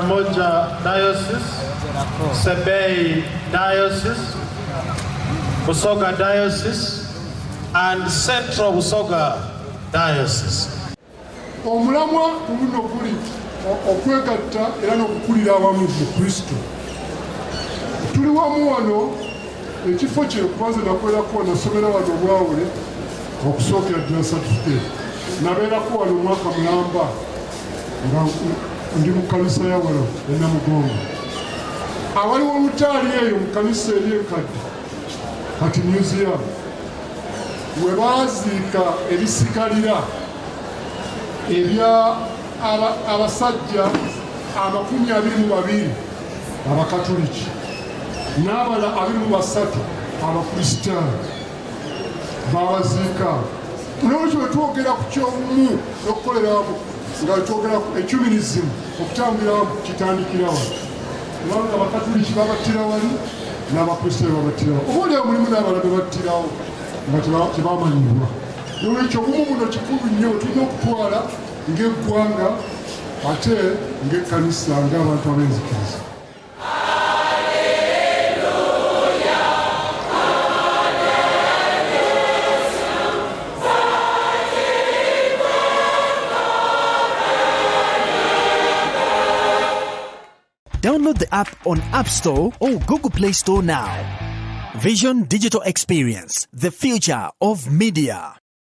Karamoja Diocese, Sebei Diocese, Busoga Diocese, and Central Busoga Diocese. Omulamwa guno guli okwegatta era n'okukulira awamu mu Kristo. Tuli wamu wano ekifo kye kwanza nakwerako nasomera wano Bwawule okusookera ddala certificate. Nabeerako wano omwaka mulamba nga ndi mu kkanisa ya wano e Namugongo. Awaliwo olutaali eyo mu kkanisa eri enkadde kati museum we baaziika ebisigalira ebya abasajja 22 abakatoliki n'abala 23 abakristaayo babaziika. N'olwekyo bwe twogera ku kyobumu n'okukolera wamu nga twogera ku ecuminism okutambulira wamu kitandikira wano. Kubanga abakatoliki babattira wali n'abakristaayo babattira wali. Obaolyawo mulimu n'abalala be battirawo nga tebamanyibwa. N'olwekyo obumu buno kikulu nnyo tulina okutwala ng'eggwanga ate ng'ekkanisa ng'abantu ab'enzikiriza. Download the app on App Store or Google Play Store now. Vision Digital Experience, the future of media.